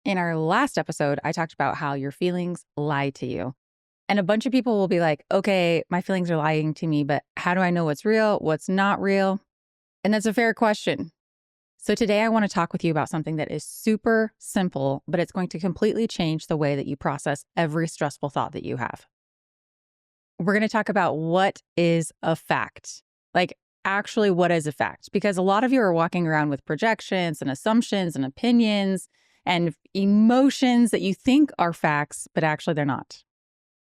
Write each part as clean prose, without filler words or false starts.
In our last episode, I talked about how your feelings lie to you. And a bunch of people will be like, okay, my feelings are lying to me, but how do I know what's real, what's not real? And that's a fair question. So today I want to talk with you about something that is super simple, but it's going to completely change the way that you process every stressful thought that you have. We're going to talk about what is a fact. Like, actually, what is a fact? Because a lot of you are walking around with projections and assumptions and opinions and emotions that you think are facts, but actually they're not.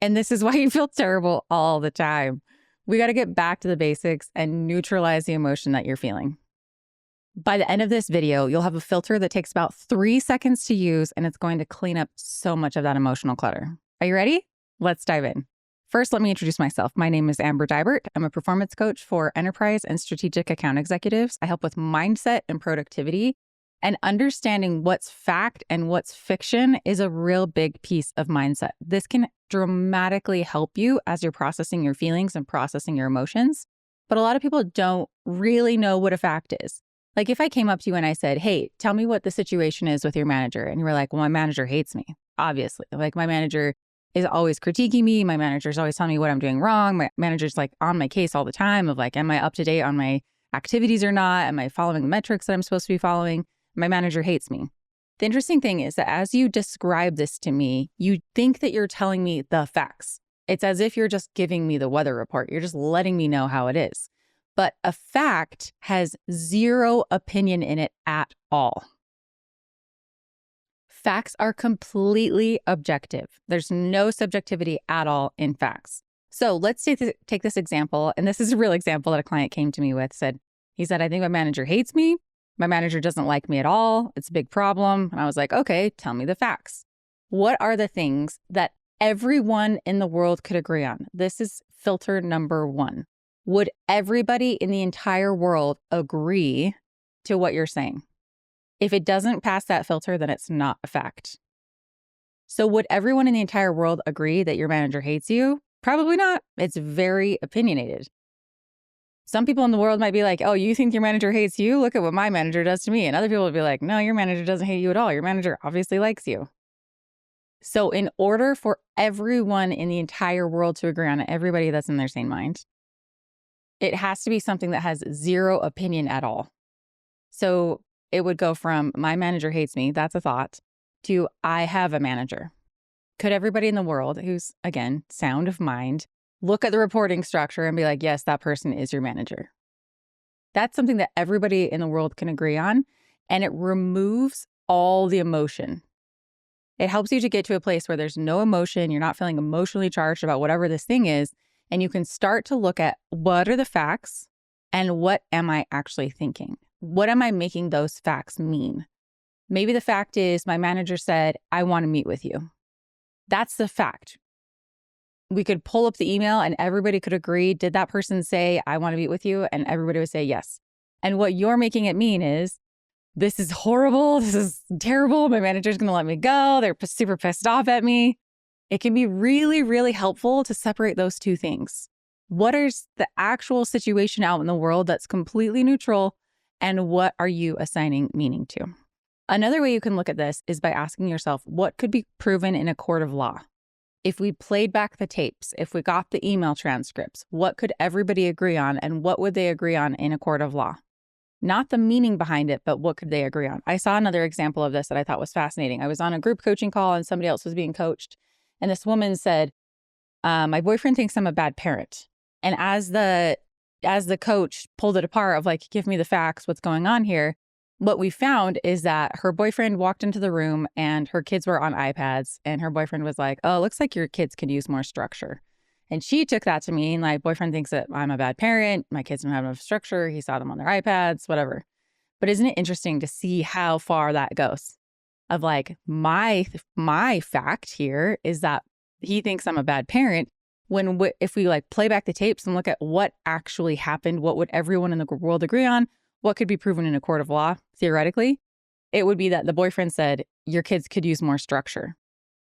And this is why you feel terrible all the time. We got to get back to the basics and neutralize the emotion that you're feeling. By the end of this video, you'll have a filter that takes about 3 seconds to use, and it's going to clean up so much of that emotional clutter. Are you ready? Let's dive in. First, let me introduce myself. My name is Deibert. I'm a performance coach for enterprise and strategic account executives. I help with mindset and productivity, and understanding what's fact and what's fiction is a real big piece of mindset. This can dramatically help you as you're processing your feelings and processing your emotions. But a lot of people don't really know what a fact is. Like if I came up to you and I said, hey, tell me what the situation is with your manager. And you were like, well, my manager hates me, obviously. Like my manager is always critiquing me. My manager's always telling me what I'm doing wrong. My manager's like on my case all the time of like, am I up to date on my activities or not? Am I following the metrics that I'm supposed to be following? My manager hates me. The interesting thing is that as you describe this to me, you think that you're telling me the facts. It's as if you're just giving me the weather report. You're just letting me know how it is. But a fact has zero opinion in it at all. Facts are completely objective. There's no subjectivity at all in facts. So let's take this example. And this is a real example that a client came to me with. He said, I think my manager hates me. My manager doesn't like me at all. It's a big problem. And I was like, okay, tell me the facts. What are the things that everyone in the world could agree on? This is filter number 1. Would everybody in the entire world agree to what you're saying? If it doesn't pass that filter, then it's not a fact. So would everyone in the entire world agree that your manager hates you? Probably not. It's very opinionated. Some people in the world might be like, oh, you think your manager hates you? Look at what my manager does to me. And other people would be like, no, your manager doesn't hate you at all. Your manager obviously likes you. So in order for everyone in the entire world to agree on it, everybody that's in their sane mind, it has to be something that has zero opinion at all. So it would go from my manager hates me, that's a thought, to I have a manager. Could everybody in the world who's, again, sound of mind, look at the reporting structure and be like, yes, that person is your manager? That's something that everybody in the world can agree on, and it removes all the emotion. It helps you to get to a place where there's no emotion, you're not feeling emotionally charged about whatever this thing is, and you can start to look at what are the facts and what am I actually thinking? What am I making those facts mean? Maybe the fact is my manager said, I want to meet with you. That's the fact. We could pull up the email and everybody could agree. Did that person say, I want to meet with you? And everybody would say yes. And what you're making it mean is, this is horrible. This is terrible. My manager's going to let me go. They're super pissed off at me. It can be really, really helpful to separate those two things. What is the actual situation out in the world that's completely neutral, and what are you assigning meaning to? Another way you can look at this is by asking yourself, what could be proven in a court of law? If we played back the tapes, if we got the email transcripts, what could everybody agree on, and what would they agree on in a court of law? Not the meaning behind it, but what could they agree on? I saw another example of this that I thought was fascinating. I was on a group coaching call and somebody else was being coached. And this woman said, my boyfriend thinks I'm a bad parent. And as the coach pulled it apart of like, give me the facts, what's going on here? What we found is that her boyfriend walked into the room and her kids were on iPads. And her boyfriend was like, oh, it looks like your kids could use more structure. And she took that to mean my boyfriend thinks that I'm a bad parent. My kids don't have enough structure. He saw them on their iPads, whatever. But isn't it interesting to see how far that goes? Of like, my fact here is that he thinks I'm a bad parent. If we like play back the tapes and look at what actually happened, what would everyone in the world agree on? What could be proven in a court of law, theoretically? It would be that the boyfriend said, your kids could use more structure.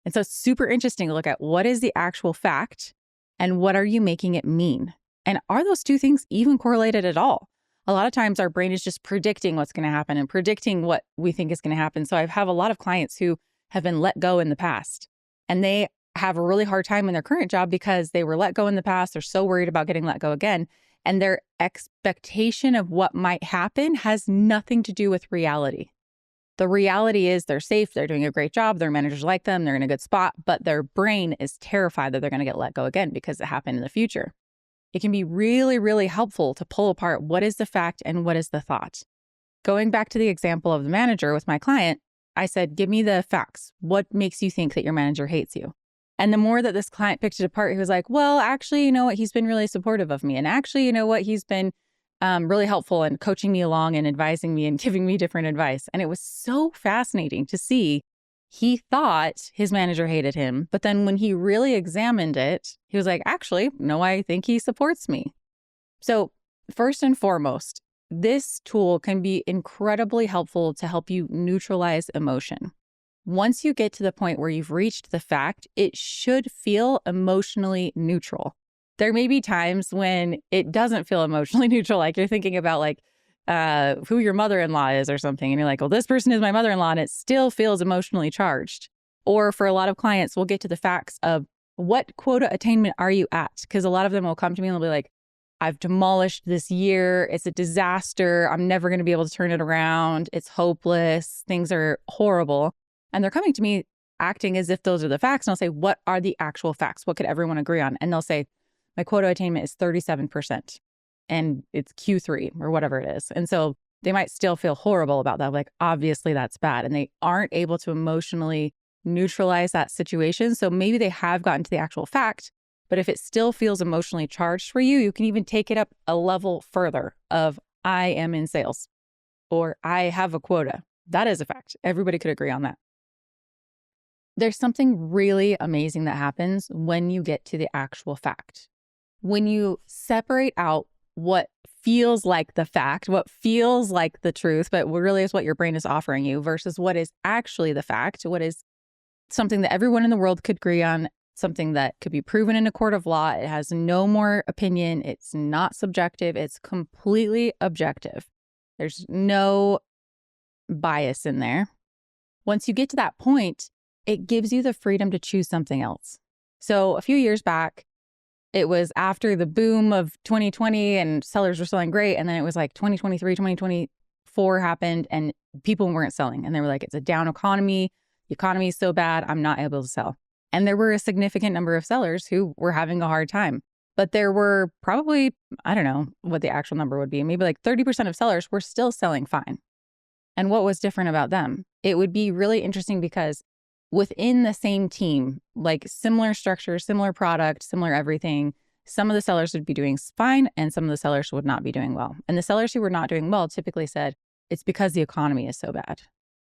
And so it's super interesting to look at what is the actual fact and what are you making it mean? And are those two things even correlated at all? A lot of times our brain is just predicting what's going to happen and predicting what we think is going to happen. So I have a lot of clients who have been let go in the past. And they have a really hard time in their current job because they were let go in the past. They're so worried about getting let go again. And their expectation of what might happen has nothing to do with reality. The reality is they're safe, they're doing a great job, their managers like them, they're in a good spot, but their brain is terrified that they're going to get let go again because it happened in the future. It can be really, really helpful to pull apart what is the fact and what is the thought. Going back to the example of the manager with my client, I said, give me the facts. What makes you think that your manager hates you? And the more that this client picked it apart, he was like, well, actually, you know what? He's been really supportive of me. And actually, you know what? He's been really helpful in coaching me along and advising me and giving me different advice. And it was so fascinating to see. He thought his manager hated him, but then when he really examined it, he was like, actually, no, I think he supports me. So first and foremost, this tool can be incredibly helpful to help you neutralize emotion. Once you get to the point where you've reached the fact, it should feel emotionally neutral. There may be times when it doesn't feel emotionally neutral, like you're thinking about who your mother-in-law is or something. And you're like, well, this person is my mother-in-law, and it still feels emotionally charged. Or for a lot of clients, we'll get to the facts of what quota attainment are you at? Because a lot of them will come to me and they'll be like, I've demolished this year. It's a disaster. I'm never going to be able to turn it around. It's hopeless. Things are horrible. And they're coming to me acting as if those are the facts. And I'll say, what are the actual facts? What could everyone agree on? And they'll say, my quota attainment is 37% and it's Q3 or whatever it is. And so they might still feel horrible about that. Like, obviously that's bad. And they aren't able to emotionally neutralize that situation. So maybe they have gotten to the actual fact, but if it still feels emotionally charged for you, you can even take it up a level further of I am in sales or I have a quota. That is a fact. Everybody could agree on that. There's something really amazing that happens when you get to the actual fact. When you separate out what feels like the fact, what feels like the truth, but what really is what your brain is offering you versus what is actually the fact, what is something that everyone in the world could agree on, something that could be proven in a court of law. It has no more opinion. It's not subjective. It's completely objective. There's no bias in there. Once you get to that point, it gives you the freedom to choose something else. So a few years back, it was after the boom of 2020 and sellers were selling great. And then it was like 2023, 2024 happened and people weren't selling. And they were like, it's a down economy. The economy is so bad, I'm not able to sell. And there were a significant number of sellers who were having a hard time. But there were probably, I don't know what the actual number would be, maybe like 30% of sellers were still selling fine. And what was different about them? It would be really interesting because within the same team, like similar structure, similar product, similar everything, some of the sellers would be doing fine and some of the sellers would not be doing well. And the sellers who were not doing well typically said, it's because the economy is so bad.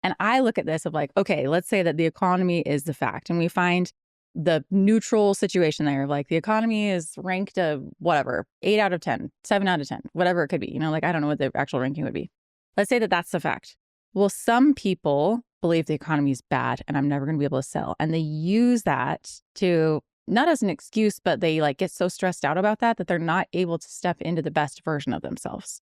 And I look at this of like, okay, let's say that the economy is the fact. And we find the neutral situation there of like the economy is ranked a whatever, 8 out of 10, 7 out of 10, whatever it could be. Like, I don't know what the actual ranking would be. Let's say that that's the fact. Well, some people believe the economy is bad and I'm never going to be able to sell. And they use that to, not as an excuse, but they like get so stressed out about that they're not able to step into the best version of themselves.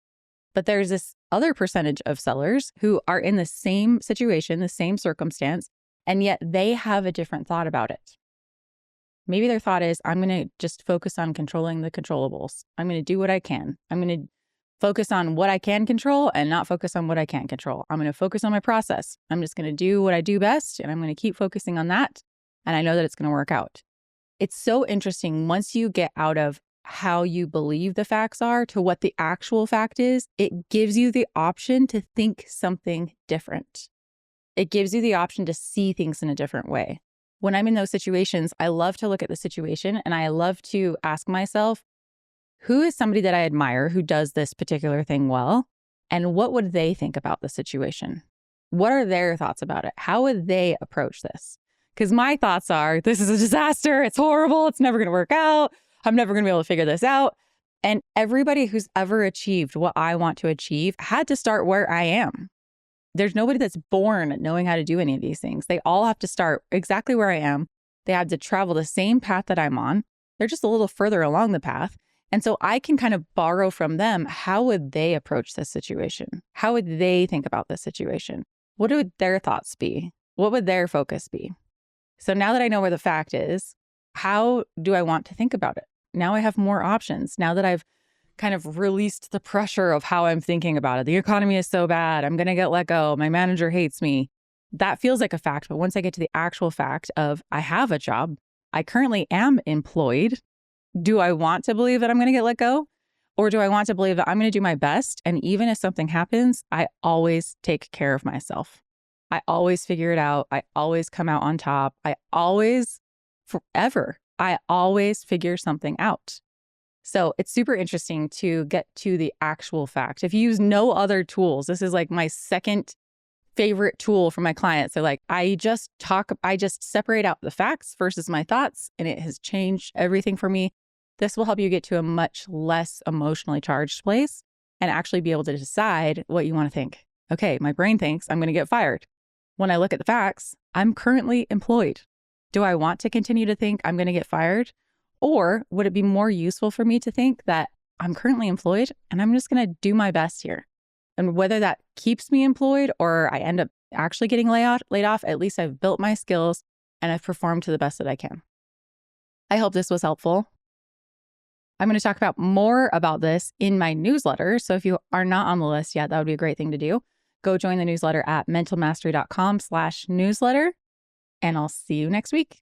But there's this other percentage of sellers who are in the same situation, the same circumstance, and yet they have a different thought about it. Maybe their thought is, I'm going to just focus on controlling the controllables. I'm going to do what I can. I'm going to focus on what I can control and not focus on what I can't control. I'm going to focus on my process. I'm just going to do what I do best and I'm going to keep focusing on that. And I know that it's going to work out. It's so interesting once you get out of how you believe the facts are to what the actual fact is, it gives you the option to think something different. It gives you the option to see things in a different way. When I'm in those situations, I love to look at the situation and I love to ask myself, who is somebody that I admire who does this particular thing well? And what would they think about the situation? What are their thoughts about it? How would they approach this? Because my thoughts are, this is a disaster. It's horrible. It's never going to work out. I'm never going to be able to figure this out. And everybody who's ever achieved what I want to achieve had to start where I am. There's nobody that's born knowing how to do any of these things. They all have to start exactly where I am. They have to travel the same path that I'm on. They're just a little further along the path. And so I can kind of borrow from them. How would they approach this situation? How would they think about this situation? What would their thoughts be? What would their focus be? So now that I know where the fact is, how do I want to think about it? Now I have more options. Now that I've kind of released the pressure of how I'm thinking about it. The economy is so bad. I'm going to get let go. My manager hates me. That feels like a fact. But once I get to the actual fact of I have a job, I currently am employed. Do I want to believe that I'm going to get let go? Or do I want to believe that I'm going to do my best? And even if something happens, I always take care of myself. I always figure it out. I always come out on top. I always figure something out. So it's super interesting to get to the actual fact. If you use no other tools, this is like my second favorite tool for my clients. So like, I just separate out the facts versus my thoughts, and it has changed everything for me. This will help you get to a much less emotionally charged place and actually be able to decide what you want to think. Okay, my brain thinks I'm going to get fired. When I look at the facts, I'm currently employed. Do I want to continue to think I'm going to get fired? Or would it be more useful for me to think that I'm currently employed and I'm just going to do my best here? And whether that keeps me employed or I end up actually getting laid off, at least I've built my skills and I've performed to the best that I can. I hope this was helpful. I'm going to talk about more about this in my newsletter. So if you are not on the list yet, that would be a great thing to do. Go join the newsletter at mentalmastery.com/newsletter, and I'll see you next week.